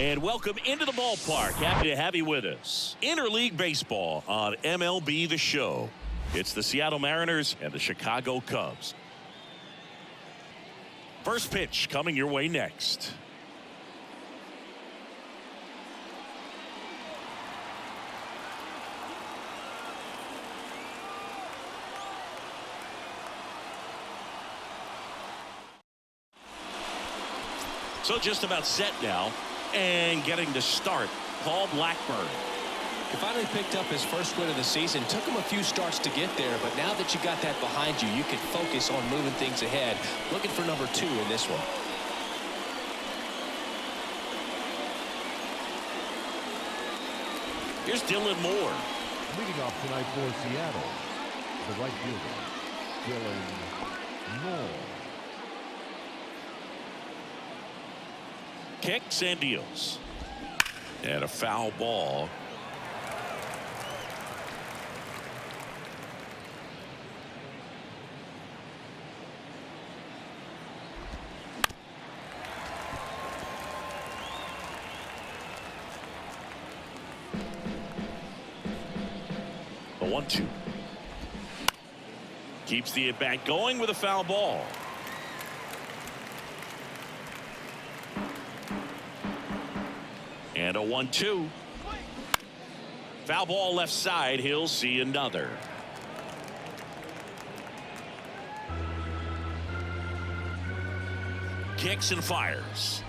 And welcome into the ballpark. Happy to have you with us. Interleague baseball on MLB The Show. It's the Seattle Mariners and the Chicago Cubs. First pitch coming your way next. So just about set now. And getting to start, Paul Blackburn. He finally picked up his first win of the season. Took him a few starts to get there, but now that you got that behind you, you can focus on moving things ahead. Looking for number 2 in this one. Here's Dylan Moore. Leading off tonight for Seattle, the right fielder, Dylan Moore. Kicks and deals. And a foul ball. A 1-2. Keeps the at-bat going with a foul ball. And a 1-2. Foul ball left side. He'll see another. Kicks and fires.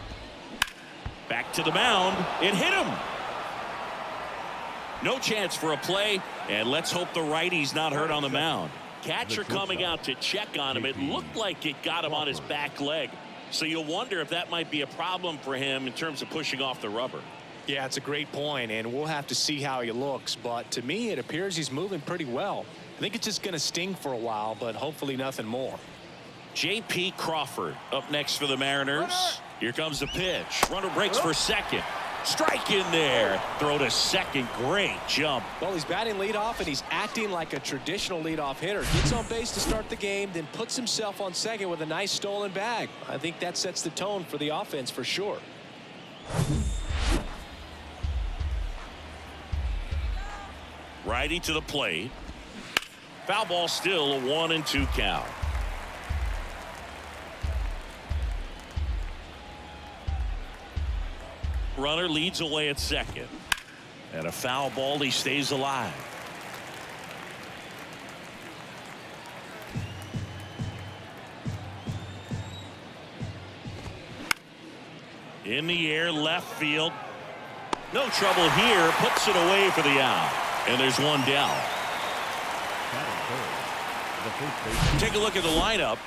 Back to the mound. It hit him. No chance for a play. And let's hope the righty's not hurt on the mound. Catcher coming out to check on him. It looked like it got him on his back leg. So you'll wonder if that might be a problem for him in terms of pushing off the rubber. Yeah, it's a great point, and we'll have to see how he looks. But to me, it appears he's moving pretty well. I think it's just going to sting for a while, but hopefully nothing more. J.P. Crawford up next for the Mariners. Here comes the pitch. Runner breaks for second. Strike in there. Throw to second. Great jump. Well, he's batting leadoff, and he's acting like a traditional leadoff hitter. Gets on base to start the game, then puts himself on second with a nice stolen bag. I think that sets the tone for the offense for sure. Righty to the plate. Foul ball, still a 1-2 count. Runner leads away at second. And a foul ball. He stays alive. In the air, left field. No trouble here. Puts it away for the out. And there's one down. Take a look at the lineup.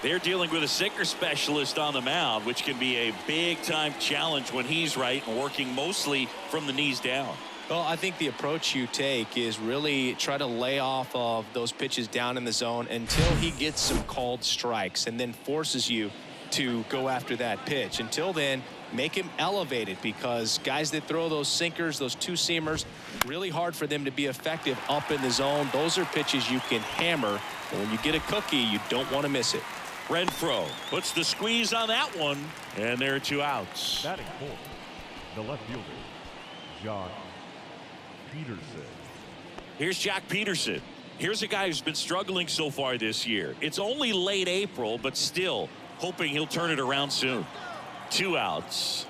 They're dealing with a sinker specialist on the mound, which can be a big-time challenge when he's right and working mostly from the knees down. Well, I think the approach you take is really try to lay off of those pitches down in the zone until he gets some called strikes and then forces you to go after that pitch. Until then, make him elevated, because guys that throw those sinkers, those two-seamers, really hard for them to be effective up in the zone. Those are pitches you can hammer. And when you get a cookie, you don't want to miss it. Renfroe puts the squeeze on that one, and there are 2 outs. Batting fourth, the left fielder, Jock Peterson. Here's Jock Peterson. Here's a guy who's been struggling so far this year. It's only late April, but still hoping he'll turn it around soon. 2 outs.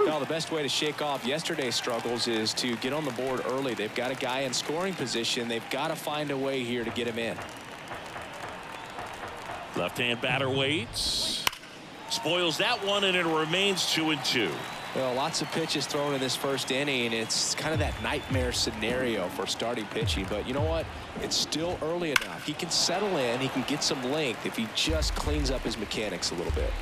Well, the best way to shake off yesterday's struggles is to get on the board early. They've got a guy in scoring position. They've got to find a way here to get him in. Left-hand batter waits. Spoils that one, and it remains 2-2. Well, lots of pitches thrown in this first inning. It's kind of that nightmare scenario for starting pitching. But you know what? It's still early enough. He can settle in. He can get some length if he just cleans up his mechanics a little bit.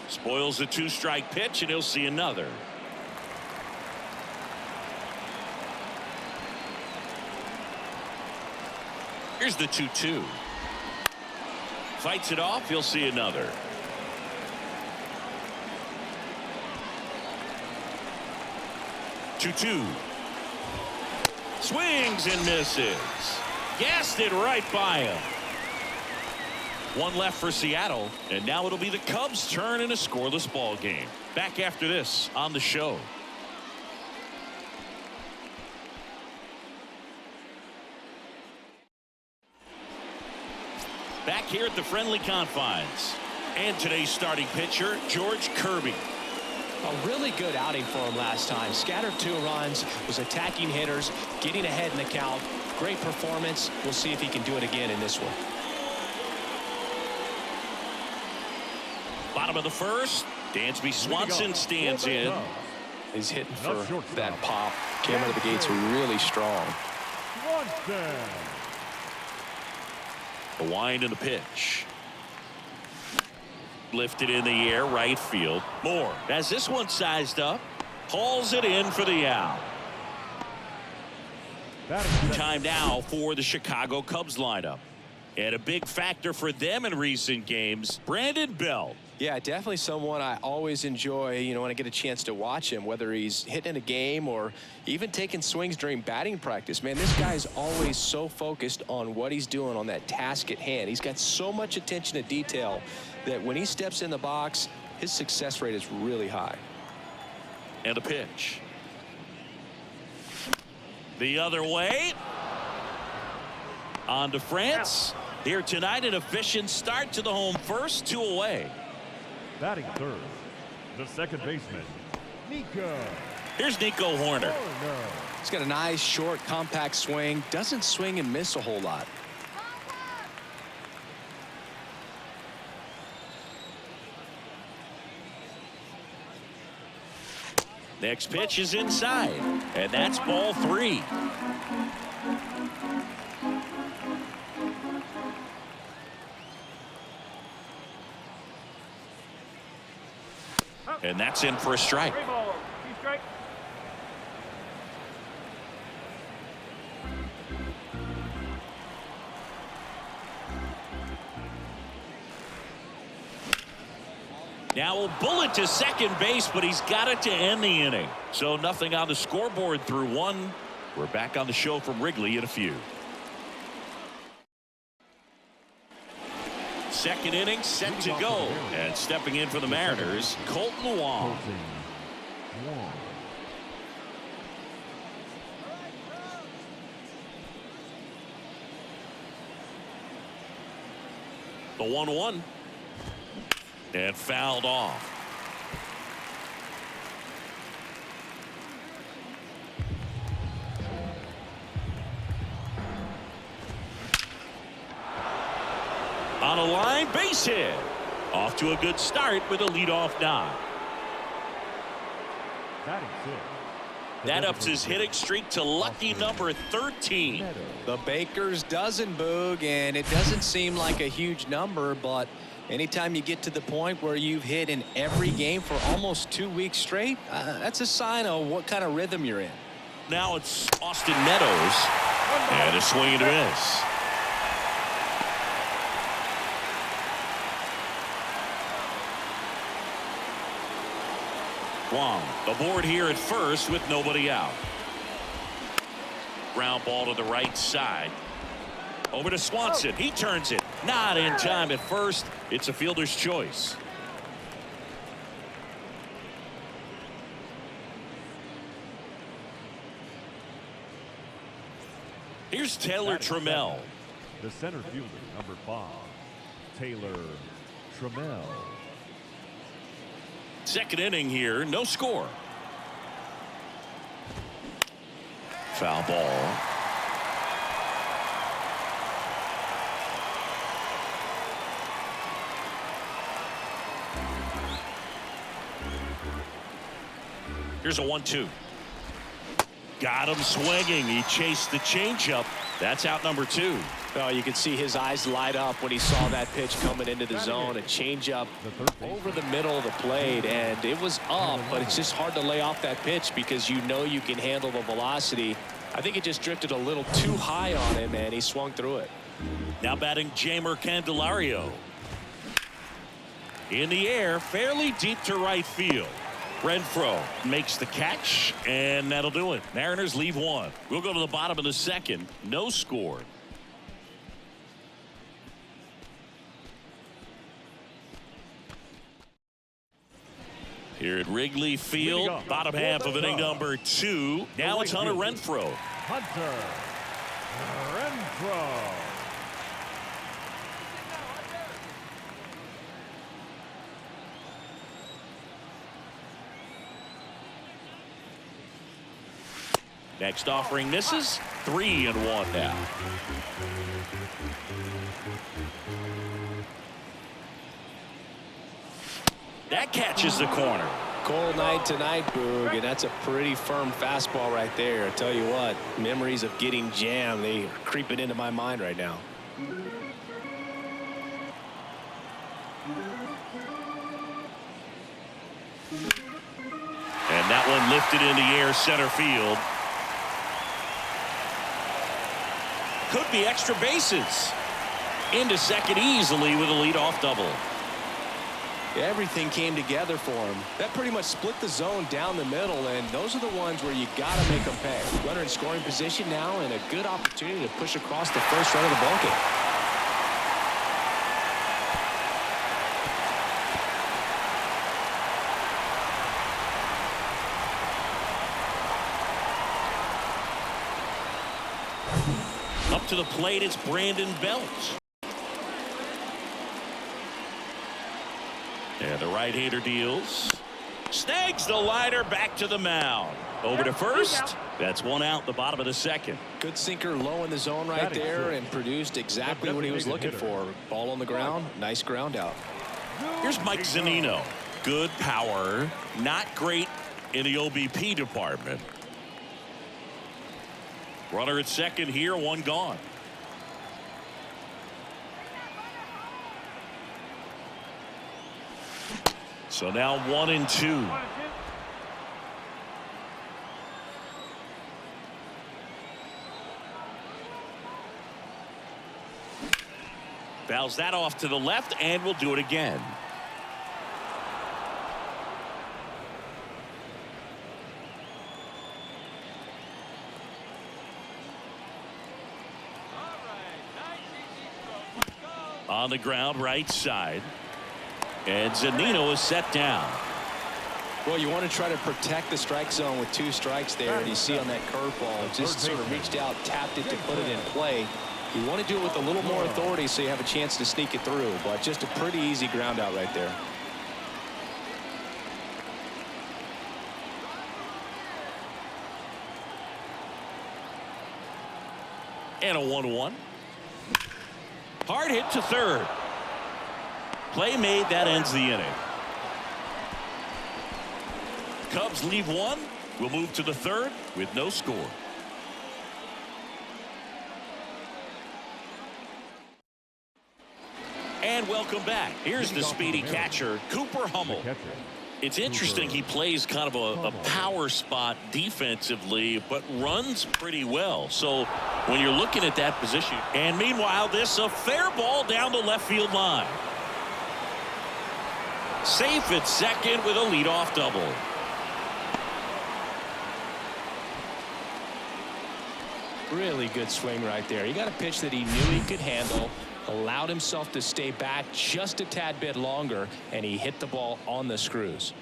Spoils the 2-strike pitch, and he'll see another. Here's the 2-2. Fights it off. He'll see another. 2-2. Swings and misses. Gassed it right by him. One left for Seattle, and now it'll be the Cubs' turn in a scoreless ball game. Back after this on the show. Back here at the friendly confines. And today's starting pitcher, George Kirby. A really good outing for him last time. Scattered 2 runs, was attacking hitters, getting ahead in the count. Great performance. We'll see if he can do it again in this one. Bottom of the first, Dansby Swanson stands in. He's hitting for that pop. Came out of the gates really strong. The wind and the pitch. Lifted in the air, right field. Moore has this one sized up. Hauls it in for the out. Time now for the Chicago Cubs lineup. And a big factor for them in recent games, Brandon Belt. Yeah, definitely someone I always enjoy, when I get a chance to watch him, whether he's hitting a game or even taking swings during batting practice. Man, this guy's always so focused on what he's doing on that task at hand. He's got so much attention to detail that when he steps in the box, his success rate is really high. And a pitch. The other way. On to France. Here tonight, an efficient start to the home first, 2 away. Batting third, the second baseman, Nico. Here's Nico Horner. He's got a nice, short, compact swing. Doesn't swing and miss a whole lot. Next pitch is inside, and that's ball 3. And that's in for a strike. Now a bullet to second base, but he's got it to end the inning. So nothing on the scoreboard through 1. We're back on the show from Wrigley in a few. Second inning set to go, and stepping in for the Mariners, Colton Wong. The 1-1 and fouled off. On a line, base hit. Off to a good start with a leadoff knock. That ups his hitting streak to lucky number 13. The Baker's dozen, Boog, and it doesn't seem like a huge number, but anytime you get to the point where you've hit in every game for almost 2 weeks straight, that's a sign of what kind of rhythm you're in. Now it's Austin Meadows, and a swing and a miss. Wong aboard here at first with nobody out. Ground ball to the right side. Over to Swanson. He turns it. Not in time at first. It's a fielder's choice. Here's Taylor Trammell. The center fielder, number 5, Taylor Trammell. Second inning here, no score. Foul ball. Here's a 1-2. Got him swinging. He chased the changeup. That's out number 2. Oh, you could see his eyes light up when he saw that pitch coming into the zone. A changeup over the middle of the plate, and it was up, but it's just hard to lay off that pitch because you know you can handle the velocity. I think it just drifted a little too high on him, and he swung through it. Now batting Jamer Candelario. In the air, fairly deep to right field. Renfroe makes the catch, and that'll do it. Mariners leave 1. We'll go to the bottom of the second. No score. Here at Wrigley Field, bottom half of inning number 2. Now it's Hunter Renfroe. Hunter Renfroe. Next offering misses. 3-1 now. That catches the corner. Cold night tonight, Boog, and that's a pretty firm fastball right there. I tell you what, memories of getting jammed, they are creeping into my mind right now. And that one lifted in the air, center field. Could be extra bases. Into second easily with a leadoff double. Everything came together for him. That pretty much split the zone down the middle, and those are the ones where you got to make them pay. Runner in scoring position now, and a good opportunity to push across the first run of the ballgame. Up to the plate, it's Brandon Belt. And the right-hander deals. Snags the liner back to the mound. Over to first. That's one out, the bottom of the second. Good sinker low in the zone right there and produced exactly what he was looking for. Ball on the ground. Nice ground out. Here's Mike Zunino. Good power. Not great in the OBP department. Runner at second here, one gone. So now 1-2. Fouls that off to the left, and we'll do it again. On the ground, right side. And Zunino is set down. Well, you want to try to protect the strike zone with 2 strikes there, and you see on that curveball, just sort of reached out, tapped it to put it in play. You want to do it with a little more authority so you have a chance to sneak it through, but just a pretty easy ground out right there. And a 1-1. Hard hit to third. Play made, that ends the inning. Cubs leave one. We'll move to the third with no score. And welcome back. Here's the speedy catcher, Cooper Hummel. It's interesting, he plays kind of a power spot defensively, but runs pretty well. So when you're looking at that position, and meanwhile, this a fair ball down the left field line. Safe at second with a leadoff double. Really good swing right there. He got a pitch that he knew he could handle, allowed himself to stay back just a tad bit longer, and he hit the ball on the screws.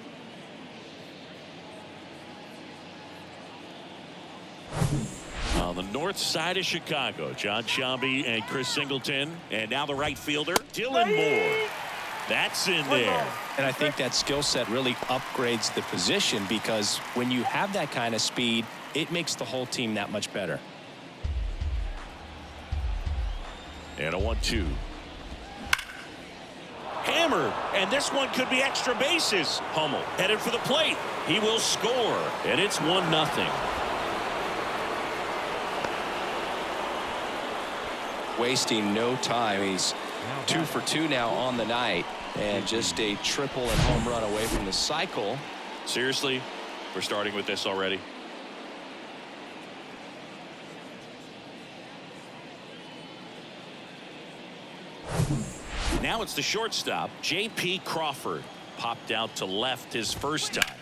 On the north side of Chicago, John Sciambi and Chris Singleton, and now the right fielder, Dylan Moore. That's in there. And I think that skill set really upgrades the position, because when you have that kind of speed, it makes the whole team that much better. And a 1-2. Hammered, and this one could be extra bases. Hummel headed for the plate. He will score, and it's 1-0. Wasting no time. He's 2 for 2 now on the night, and just a triple and home run away from the cycle. Seriously, we're starting with this already. Now it's the shortstop, J.P. Crawford. Popped out to left his first time.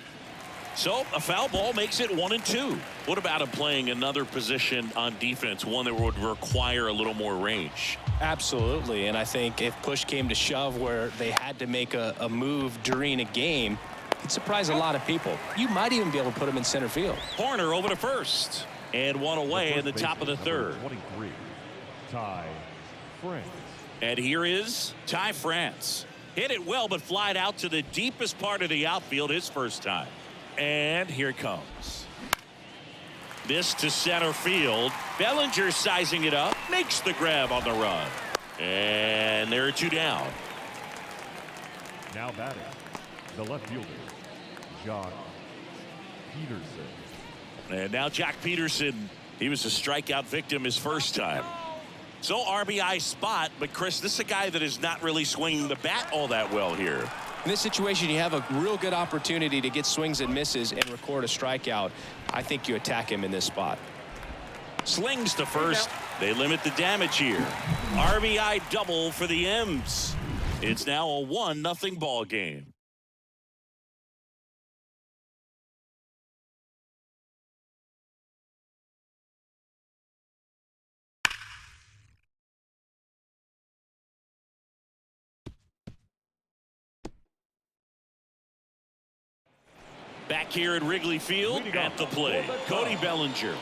So a foul ball makes it 1-2. What about him playing another position on defense, one that would require a little more range? Absolutely, and I think if push came to shove where they had to make a move during a game, It surprised a lot of people. You might even be able to put him in center field. Horner over to first. And one away in the top of the third. 23, Ty France. And here is Ty France. Hit it well, but flied out to the deepest part of the outfield his first time. And here it comes. This to center field. Bellinger sizing it up. Makes the grab on the run. And there are two down. Now batting, the left fielder, Jock Peterson. And now Jack Peterson, he was a strikeout victim his first time. So RBI spot, but Chris, this is a guy that is not really swinging the bat all that well here. In this situation, you have a real good opportunity to get swings and misses and record a strikeout. I think you attack him in this spot. Slings to first. They limit the damage here. RBI double for the M's. It's now a 1-0 ball game. Back here at Wrigley Field at the plate, Cody Bellinger.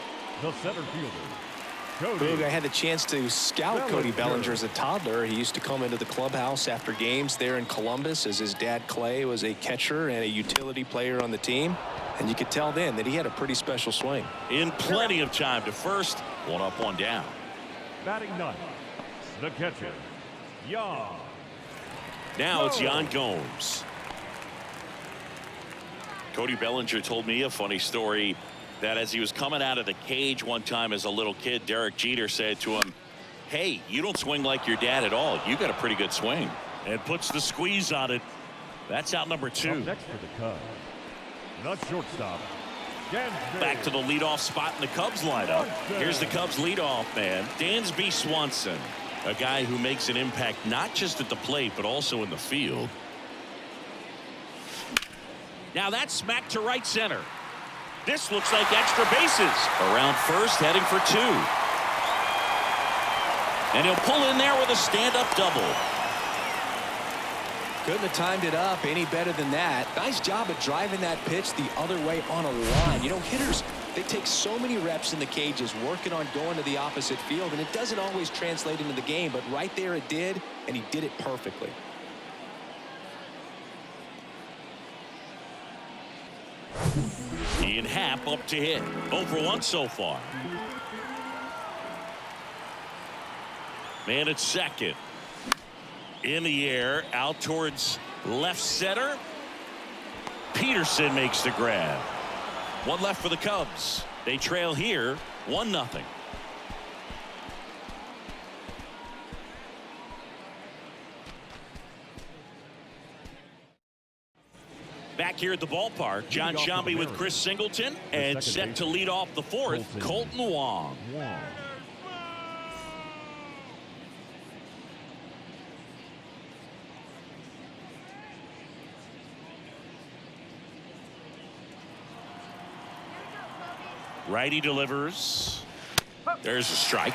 The center fielder, Boog, I had the chance to scout Cody Bellinger as a toddler. He used to come into the clubhouse after games there in Columbus, as his dad Clay was a catcher and a utility player on the team. And you could tell then that he had a pretty special swing. In plenty of time to first. One up, one down. Batting ninth, the catcher, Jan. Now it's Yan Gomes. Cody Bellinger told me a funny story that as he was coming out of the cage one time as a little kid, Derek Jeter said to him, "Hey, you don't swing like your dad at all. You got a pretty good swing." And puts the squeeze on it. That's out number 2. Up next for the Cubs, the shortstop, Dansby. Back to the leadoff spot in the Cubs lineup. Here's the Cubs leadoff man, Dansby Swanson, a guy who makes an impact not just at the plate but also in the field. Now that's smacked to right center. This looks like extra bases. Around first, heading for 2. And he'll pull in there with a stand-up double. Couldn't have timed it up any better than that. Nice job of driving that pitch the other way on a line. You know, hitters, they take so many reps in the cages working on going to the opposite field, and it doesn't always translate into the game, but right there it did, and he did it perfectly. Ian Happ up to hit. 0 for 1 so far. Man at second. In the air, out towards left center. Peterson makes the grab. One left for the Cubs. They trail here 1-0. Back here at the ballpark, John Sciambi with Chris Singleton, and set to lead off the 4th, Colton Wong. Righty delivers. There's a strike.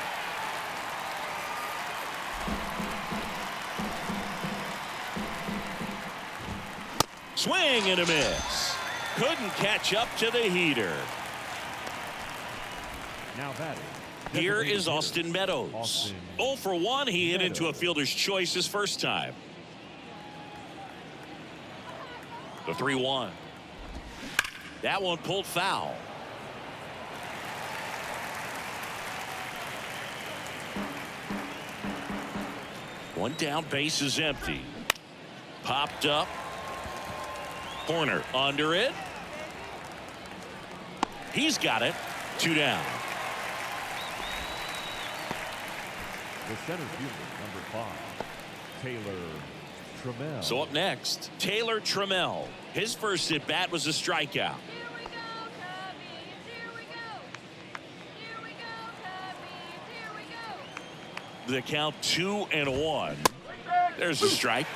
Swing and a miss. Couldn't catch up to the heater. Now batting. Here is Austin Meadows. 0 for 1. He hit into a fielder's choice his first time. The 3-1. That one pulled foul. One down, base is empty. Popped up. Corner under it. He's got it. 2 down. The center fielder, number 5, Taylor Trammell. So up next, Taylor Trammell. His first at bat was a strikeout. The count 2-1. There's a strike.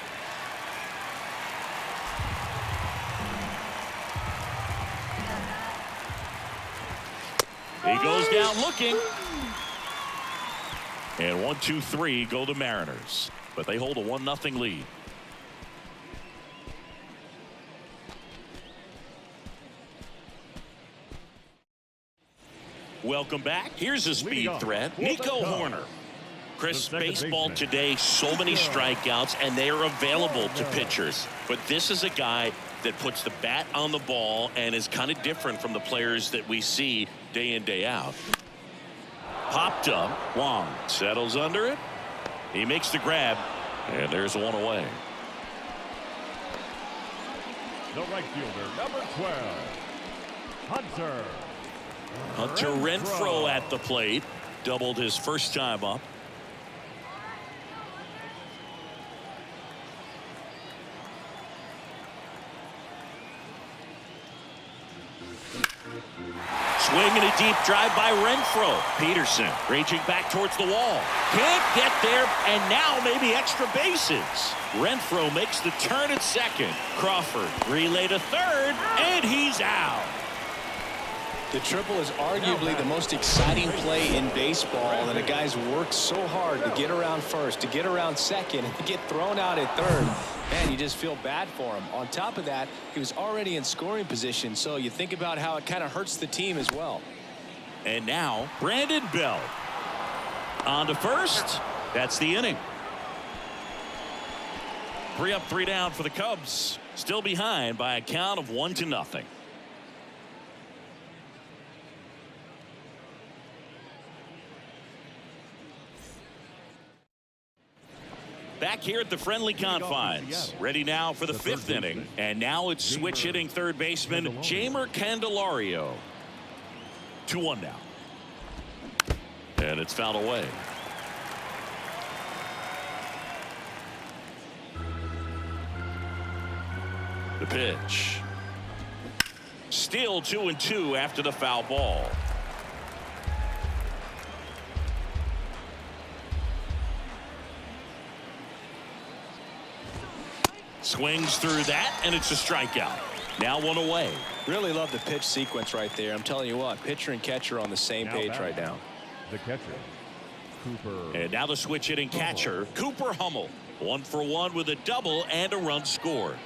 He goes down looking. And 1-2-3 go the Mariners. But they hold a 1-0 lead. Welcome back. Here's a speed threat, Nico Horner. Chris, baseball today, so many strikeouts, and they are available to pitchers. But this is a guy that puts the bat on the ball and is kind of different from the players that we see day in, day out. Popped up. Wong settles under it. He makes the grab, and there's one away. The right fielder, number 12, Hunter. Hunter Renfroe at the plate. Doubled his first time up. Swing and a deep drive by Renfroe. Peterson reaching back towards the wall. Can't get there, and now maybe extra bases. Renfroe makes the turn at second. Crawford relay to third, and he's out. The triple is arguably the most exciting play in baseball, and the guys work so hard to get around first, to get around second, and to get thrown out at third. Man, you just feel bad for him. On top of that, he was already in scoring position, so you think about how it kind of hurts the team as well. And now Brandon Belt on to first. That's the inning. 3 up, 3 down for the Cubs. Still behind by a count of 1-0. Back here at the friendly confines. Ready now for the 5th inning. And now it's switch hitting third baseman Jeimer Candelario. 2-1 now. And it's fouled away. The pitch. Still 2-2 after the foul ball. Swings through that, and it's a strikeout. Now 1 away. Really love the pitch sequence right there. I'm telling you what, pitcher and catcher on the same page right now. The catcher, Cooper. And now the switch hitting catcher, Cooper Hummel. 1 for 1 with a double and a run scored.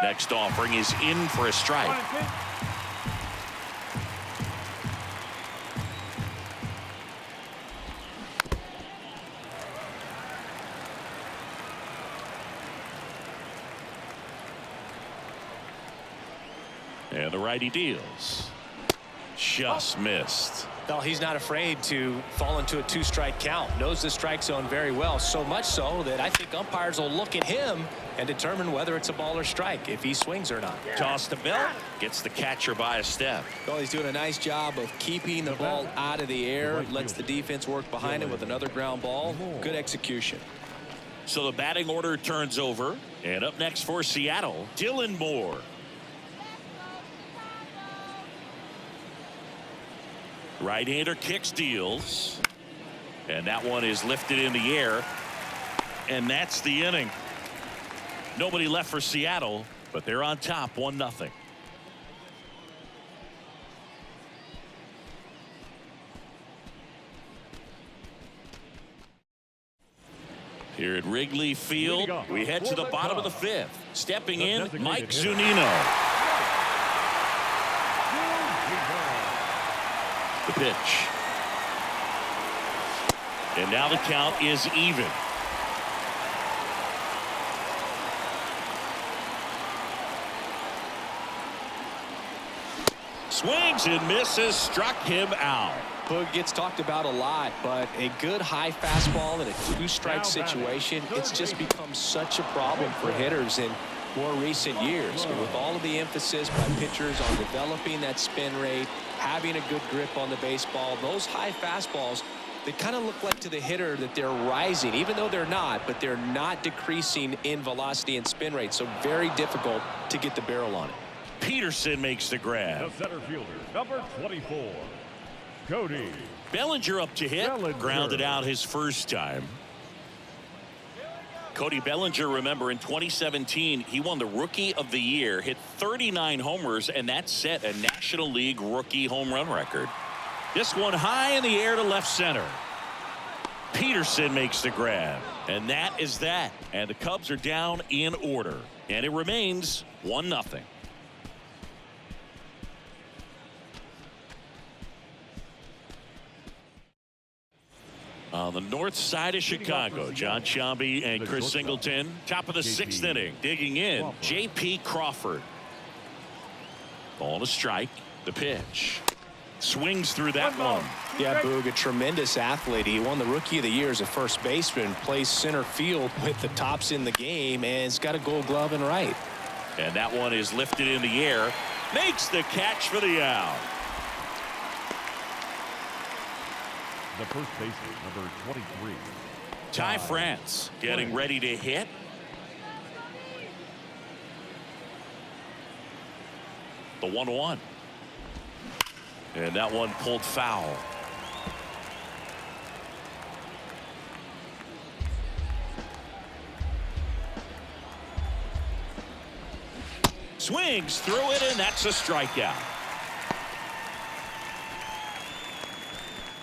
Next offering is in for a strike. And the righty deals. Just missed. Well, he's not afraid to fall into a 2-strike count. Knows the strike zone very well. So much so that I think umpires will look at him and determine whether it's a ball or strike, if he swings or not. Toss to Belt. Gets the catcher by a step. Well, he's doing a nice job of keeping the ball out of the air. Lets the defense work behind him with another ground ball. Good execution. So the batting order turns over. And up next for Seattle, Dylan Moore. Right-hander kicks, deals, and that one is lifted in the air, and that's the inning. Nobody left for Seattle, but they're on top 1-0. Here at Wrigley Field, we head to the bottom of the 5th. Stepping in, Mike Zunino. The pitch. And now the count is even. Swings and misses, struck him out. Boog gets talked about a lot, but a good high fastball in a 2-strike situation, it's just become such a problem for hitters in more recent years. And with all of the emphasis by pitchers on developing that spin rate, having a good grip on the baseball, those high fastballs, they kind of look like to the hitter that they're rising, even though they're not, but they're not decreasing in velocity and spin rate. So very difficult to get the barrel on it. Peterson makes the grab. The center fielder, number 24, Cody Bellinger up to hit. Grounded out his first time. Cody Bellinger, remember, in 2017, he won the Rookie of the Year, hit 39 homers, and that set a National League rookie home run record. This one high in the air to left center. Peterson makes the grab, and that is that. And the Cubs are down in order, and it remains 1-0. On the north side of Chicago, John Sciambi and Chris Singleton. Top of the sixth inning. Digging in, J.P. Crawford. Ball to strike. The pitch. Swings through that one. Yeah, Boog, a tremendous athlete. He won the Rookie of the Year as a first baseman. Plays center field with the tops in the game, and has got a Gold Glove in right. And that one is lifted in the air. Makes the catch for the out. The first baseman, number 23. Ty France getting ready to hit. The 1-1. And that one pulled foul. Swings through it, and that's a strikeout.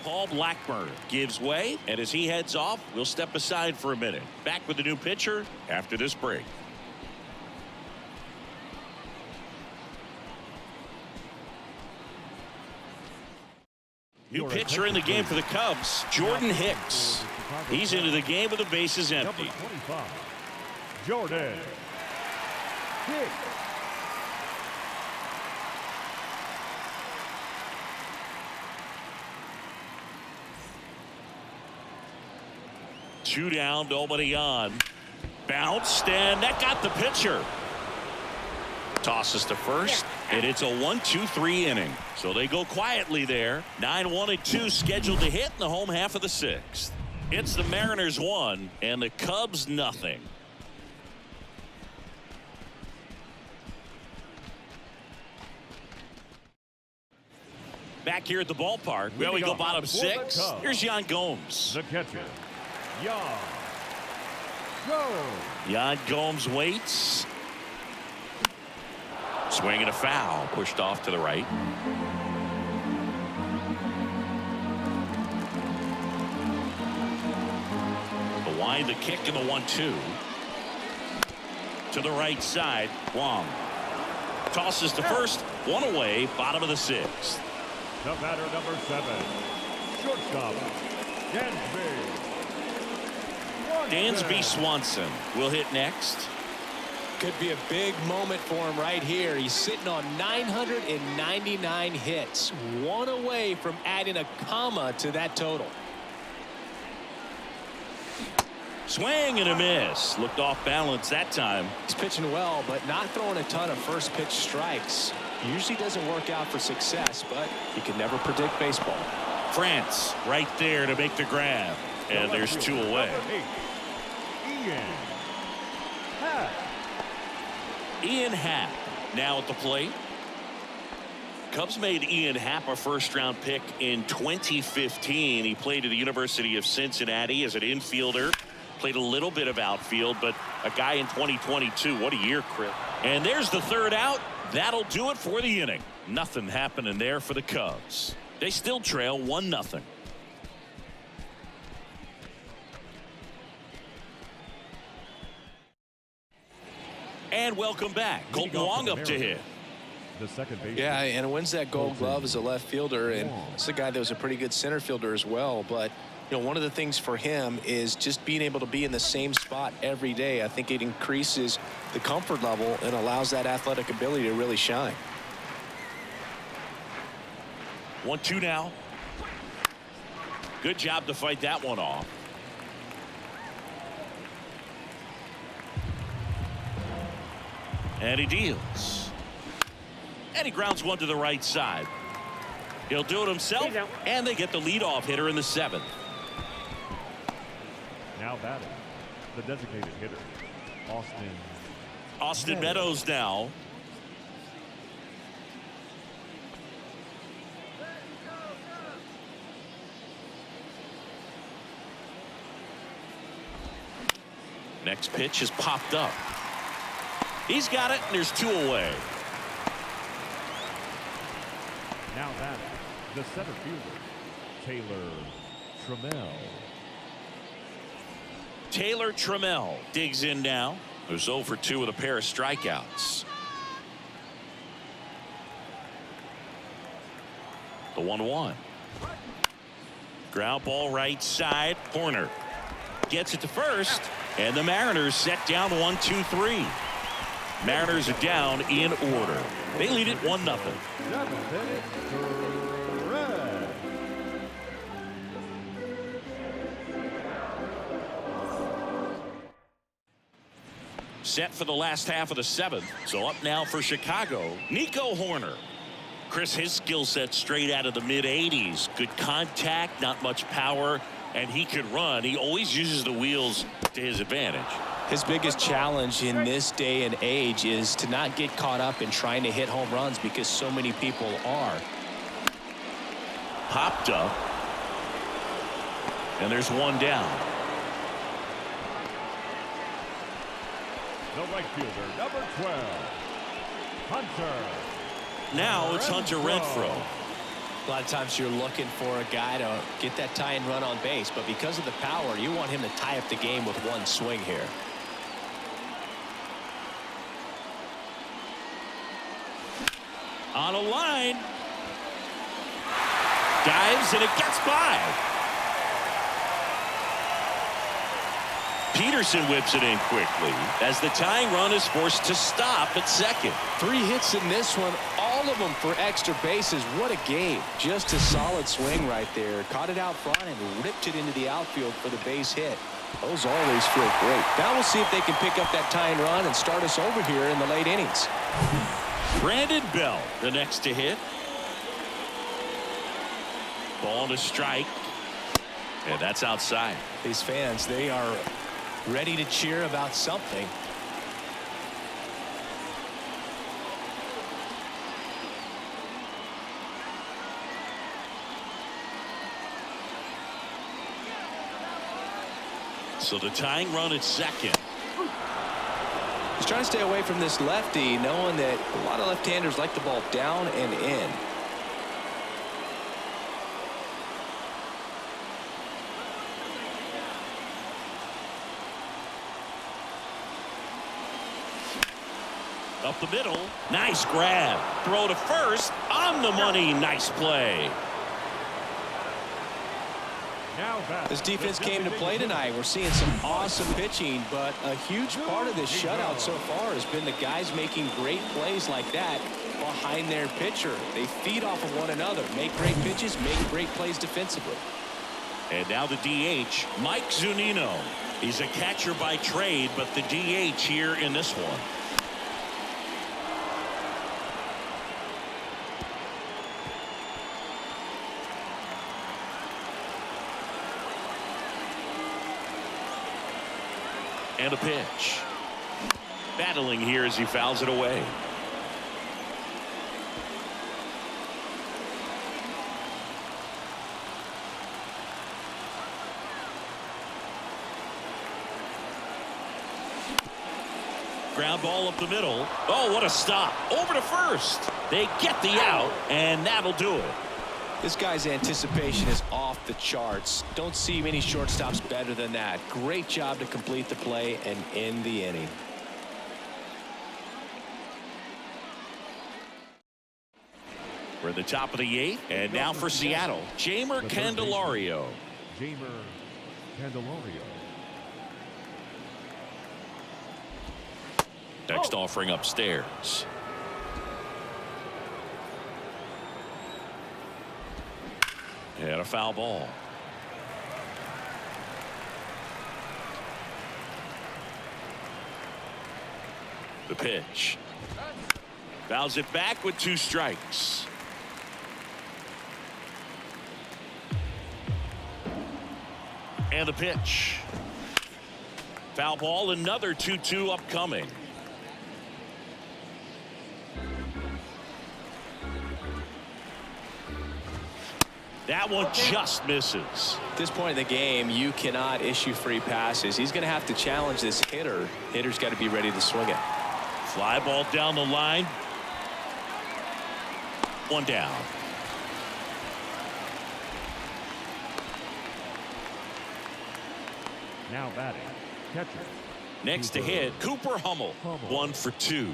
Paul Blackburn gives way, and as he heads off, we'll step aside for a minute. Back with the new pitcher after this break. New pitcher in the game for the Cubs, Jordan Hicks. He's into the game with the bases empty. Number 25, Jordan Hicks. Two down, nobody on. Bounced, and that got the pitcher. Tosses to first, and it's a 1-2-3 inning. So they go quietly there. 9-1-2 scheduled to hit in the home half of the sixth. It's the Mariners 1 and the Cubs nothing. Back here at the ballpark, well, we go bottom six. Here's Yan Gomes. The catcher, Yan Gomes. Yan Gomes waits. Swing and a foul, pushed off to the right. The wind, the kick, and the 1-2. To the right side, Wong. Tosses to first, one away, bottom of the sixth. The batter, number 7, shortstop, Dansby Swanson will hit next. Could be a big moment for him right here. He's sitting on 999 hits, one away from adding a comma to that total. Swing and a miss. Looked off balance that time. He's pitching well, but not throwing a ton of first pitch strikes. Usually doesn't work out for success, but you can never predict baseball. France right there to make the grab, and there's two away. Ian Happ now at the plate. Cubs made Ian Happ a first-round pick in 2015. He played at the University of Cincinnati as an infielder. Played a little bit of outfield, but a guy in 2022. What a year, Chris. And there's the third out. That'll do it for the inning. Nothing happening there for the Cubs. They still trail 1-0. And welcome back. Colton Wong up to hit. The second baseman. Yeah, and wins that Gold Glove as a left fielder, and it's a guy that was a pretty good center fielder as well. But you know, one of the things for him is just being able to be in the same spot every day. I think it increases the comfort level and allows that athletic ability to really shine. 1-2 now. Good job to fight that one off. And he deals. And he grounds one to the right side. He'll do it himself, and they get the leadoff hitter in the seventh. Now batting, the designated hitter, Austin Meadows now. Next pitch is popped up. He's got it, and there's two away. Now batting, the center fielder, Taylor Trammell. Taylor Trammell digs in now. Who's 0 for 2 with a pair of strikeouts. The 1-1. Ground ball right side. Horner gets it to first, and the Mariners set down 1-2-3. Mariners are down in order. They lead it 1-0. 7th inning, Red. Set for the last half of the 7th. So up now for Chicago, Nico Horner. Chris, his skill set straight out of the mid-80s. Good contact, not much power, and he could run. He always uses the wheels to his advantage. His biggest challenge in this day and age is to not get caught up in trying to hit home runs because so many people are. Popped up. And there's one down. The right fielder, number 12, Hunter. Now it's Hunter Renfroe. A lot of times you're looking for a guy to get that tie-in run on base, but because of the power, you want him to tie up the game with one swing here. On a line. Dives and it gets by. Peterson whips it in quickly as the tying run is forced to stop at second. 3 hits in this one, all of them for extra bases. What a game. Just a solid swing right there. Caught it out front and ripped it into the outfield for the base hit. Those always feel great. Now we'll see if they can pick up that tying run and start us over here in the late innings. Brandon Bell, the next to hit. Ball to strike. And that's outside. These fans, they are ready to cheer about something. So the tying run at second. He's trying to stay away from this lefty, knowing that a lot of left-handers like the ball down and in. Up the middle. Nice grab. Throw to first. On the money. Nice play. This defense came to play tonight. We're seeing some awesome pitching, but a huge part of this shutout so far has been the guys making great plays like that behind their pitcher. They feed off of one another, make great pitches, make great plays defensively. And now the DH, Mike Zunino. He's a catcher by trade, but the DH here in this one. And a pitch. Battling here as he fouls it away. Ground ball up the middle. Oh, what a stop. Over to first. They get the out, and that'll do it. This guy's anticipation is off the charts. Don't see many shortstops better than that. Great job to complete the play and end the inning. We're at the top of the 8th, and now for Seattle, Jeimer Candelario. Jeimer Candelario. Next offering upstairs. And a foul ball. The pitch. Fouls it back with 2 strikes. And the pitch. Foul ball, another 2-2 upcoming. That one just misses. At this point in the game, you cannot issue free passes. He's going to have to challenge this hitter. Hitter's got to be ready to swing it. Fly ball down the line. One down. Now batting, catcher. Next to hit, Cooper Hummel. 1 for 2.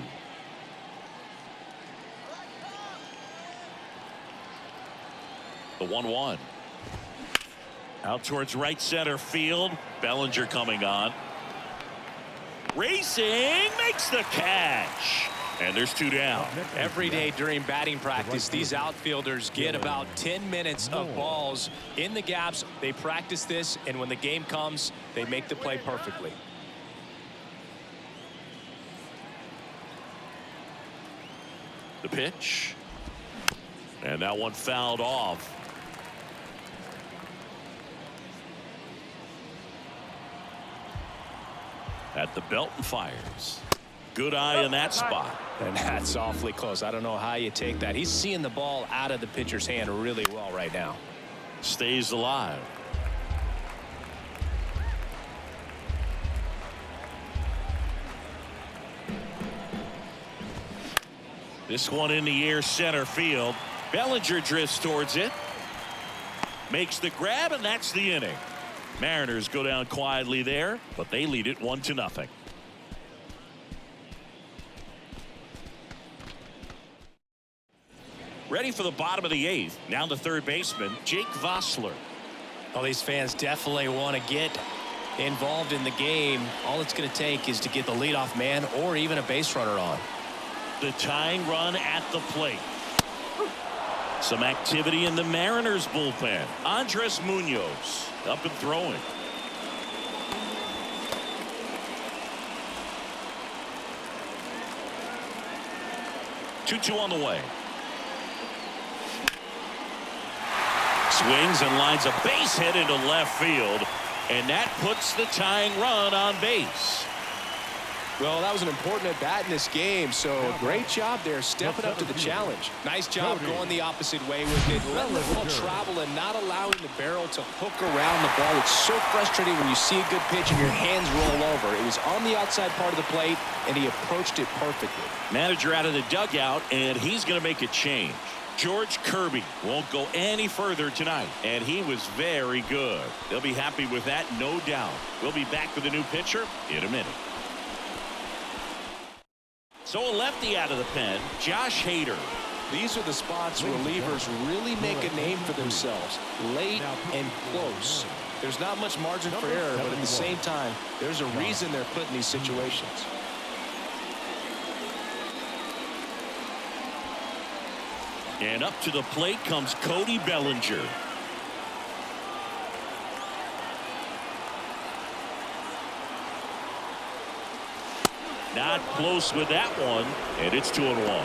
The 1-1. Out towards right center field. Bellinger coming on. Racing, makes the catch. And there's 2 down. Every day during batting practice, these outfielders get about 10 minutes of balls in the gaps. They practice this, and when the game comes, they make the play perfectly. The pitch. And that one fouled off. At the belt and fires. Good eye in that spot. And that's awfully close. I don't know how you take that. He's seeing the ball out of the pitcher's hand really well right now. Stays alive. This one in the air, center field. Bellinger drifts towards it. Makes the grab, and that's the inning. Mariners go down quietly there, but they lead it 1-0. Ready for the bottom of the 8th. Now the third baseman, Jake Vossler. Well, these fans definitely want to get involved in the game. All it's going to take is to get the leadoff man or even a base runner on. The tying run at the plate. Some activity in the Mariners bullpen. Andres Munoz up and throwing. Two on the way. Swings and lines a base hit into left field, and that puts the tying run on base. Well, that was an important at bat in this game, so great job there stepping up to the challenge. Nice job going the opposite way with it, letting the ball travel and not allowing the barrel to hook around the ball. It's so frustrating when you see a good pitch and your hands roll over. It was on the outside part of the plate, and he approached it perfectly. Manager out of the dugout, and he's going to make a change. George Kirby won't go any further tonight, and he was very good. They'll be happy with that, no doubt. We'll be back with a new pitcher in a minute. So a lefty out of the pen, Josh Hader. These are the spots relievers really make a name for themselves, late and close. There's not much margin for error, but at the same time, there's a reason they're put in these situations. And up to the plate comes Cody Bellinger. Not close with that one, and it's 2-1.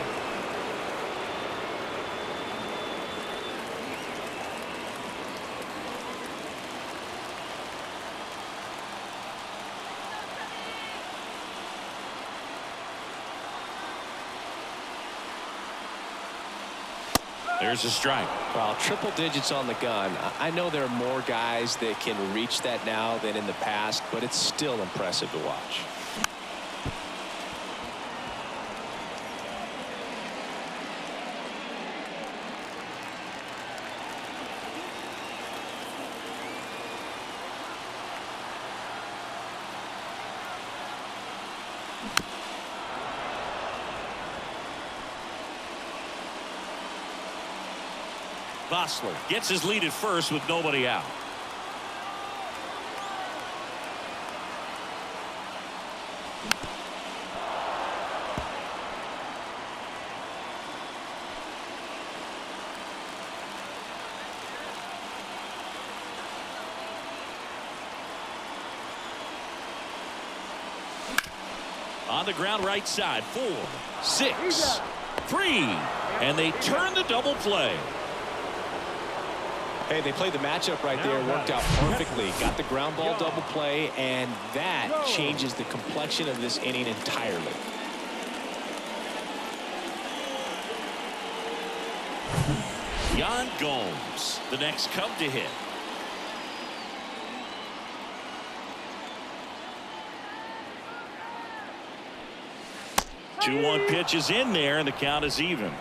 There's a strike. Well, triple digits on the gun. I know there are more guys that can reach that now than in the past, but it's still impressive to watch. Vossler gets his lead at first with nobody out. On the ground right side, 4, 6, 3, and they turn the double play. Hey, they played the matchup right there. Worked out perfectly. Got the ground ball double play, and that changes the complexion of this inning entirely. Yan Gomes, the next Cub to hit. Two 2-1 pitch is in there, and the count is even.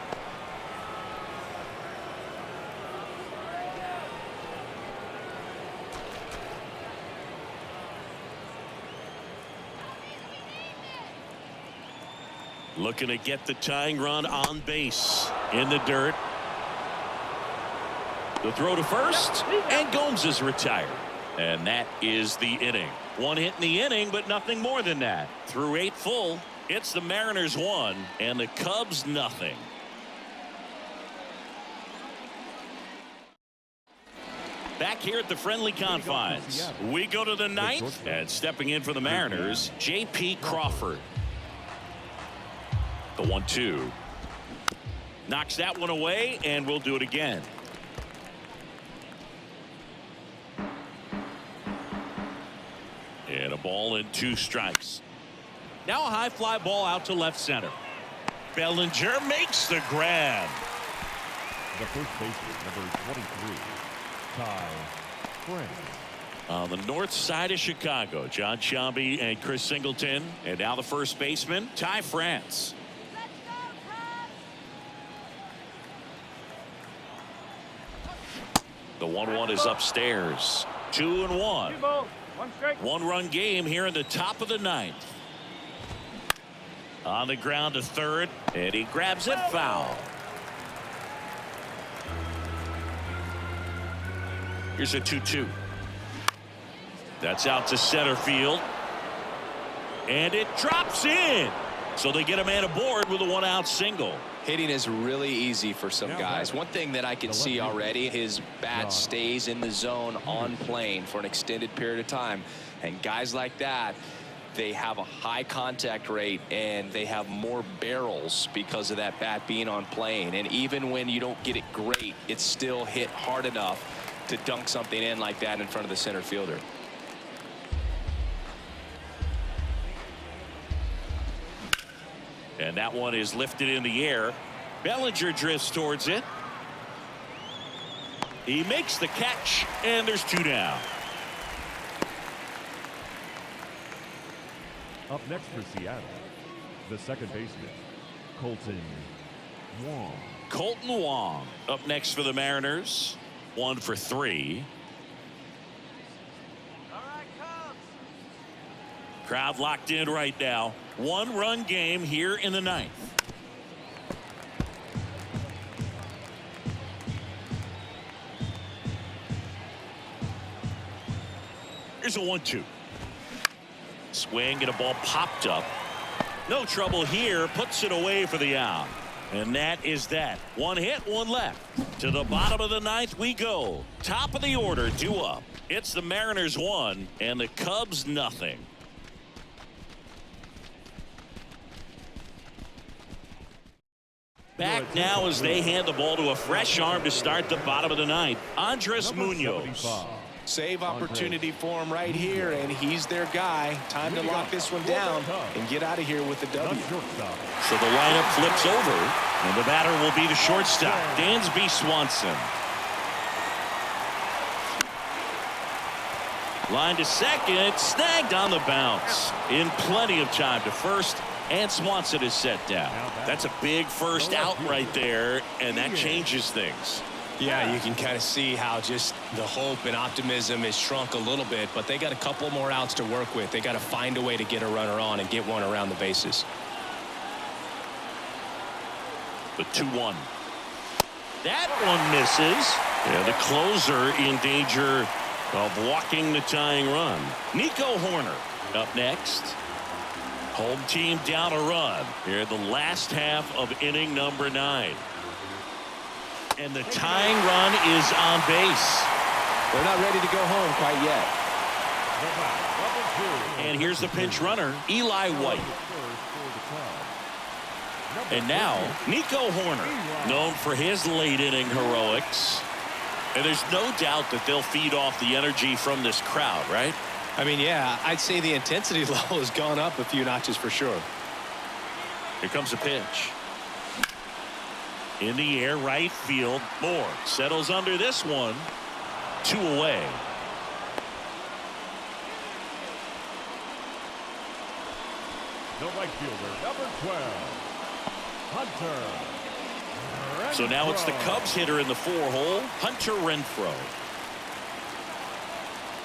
Looking to get the tying run on base in the dirt. The throw to first, and Gomes is retired. And that is the inning. One hit in the inning, but nothing more than that. Through 8 full, it's the Mariners 1 and the Cubs nothing. Back here at the friendly confines, we go to the 9th, and stepping in for the Mariners, J.P. Crawford. The 1-2. Knocks that one away, and we'll do it again. And a ball and 2 strikes. Now a high fly ball out to left center. Bellinger makes the grab. The first baseman, number 23, Ty France. On the north side of Chicago, John Shelby and Chris Singleton. And now the first baseman, Ty France. The 1-1 is upstairs. 2-1. 1-run game here in the top of the 9th. On the ground to third, and he grabs it foul. Here's a 2-2. That's out to center field. And it drops in. So they get a man aboard with a 1-out single. Hitting is really easy for some guys. One thing that I can see already, his bat stays in the zone on plane for an extended period of time. And guys like that, they have a high contact rate and they have more barrels because of that bat being on plane. And even when you don't get it great, it's still hit hard enough to dunk something in like that in front of the center fielder. And that one is lifted in the air. Bellinger drifts towards it. He makes the catch, and there's 2 down. Up next for Seattle, the second baseman, Colton Wong. Colton Wong up next for the Mariners. 1 for 3. Crowd locked in right now. 1-run game here in the 9th. Here's a 1-2. Swing and a ball popped up. No trouble here. Puts it away for the out. And that is that. 1 hit, 1 left. To the bottom of the 9th we go. Top of the order, due up. It's the Mariners 1 and the Cubs nothing. Back now as they hand the ball to a fresh arm to start the bottom of the 9th. Andres Munoz. Save opportunity for him right here, and he's their guy. Time to lock this one down and get out of here with the W. So the lineup flips over, and the batter will be the shortstop, Dansby Swanson. Line to second, snagged on the bounce. In plenty of time to first, and Swanson is set down. That's a big first out right there, and that changes things. Yeah, you can kind of see how just the hope and optimism has shrunk a little bit, but they got a couple more outs to work with. They got to find a way to get a runner on and get one around the bases. The 2-1. That one misses. And the closer in danger of walking the tying run. Nico Horner up next. Home team down a run here in the last half of inning number 9. And the tying run is on base. They're not ready to go home quite yet. And here's the pinch runner, Eli White. And now, Nico Horner, known for his late inning heroics. And there's no doubt that they'll feed off the energy from this crowd, right? I mean, yeah, I'd say the intensity level has gone up a few notches for sure. Here comes a pitch. In the air, right field. Moore settles under this one. 2 away. The right fielder, number 12, Hunter. So now it's the Cubs hitter in the 4-hole, Hunter Renfroe.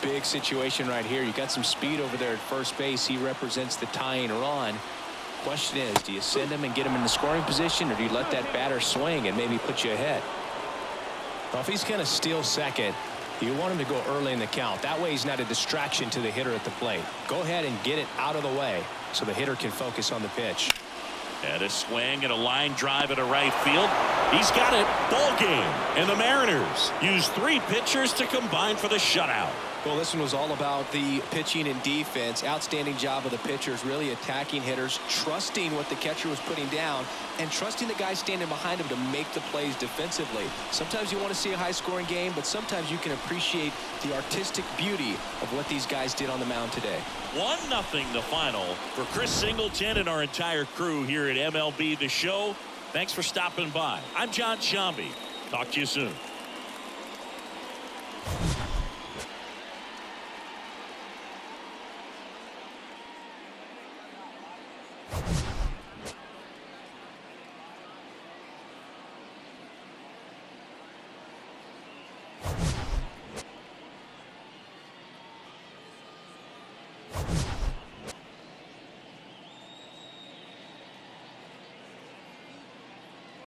Big situation right here. You got some speed over there at first base. He represents the tying run. Question is, do you send him and get him in the scoring position, or do you let that batter swing and maybe put you ahead? Well, if he's going to steal second, you want him to go early in the count. That way he's not a distraction to the hitter at the plate. Go ahead and get it out of the way so the hitter can focus on the pitch. And a swing and a line drive into right field. He's got it. Ball game. And the Mariners use 3 pitchers to combine for the shutout. Well, this one was all about the pitching and defense. Outstanding job of the pitchers, really attacking hitters, trusting what the catcher was putting down, and trusting the guy standing behind him to make the plays defensively. Sometimes you want to see a high-scoring game, but sometimes you can appreciate the artistic beauty of what these guys did on the mound today. 1-0 the final for Chris Singleton and our entire crew here at MLB The Show. Thanks for stopping by. I'm John Shambi. Talk to you soon.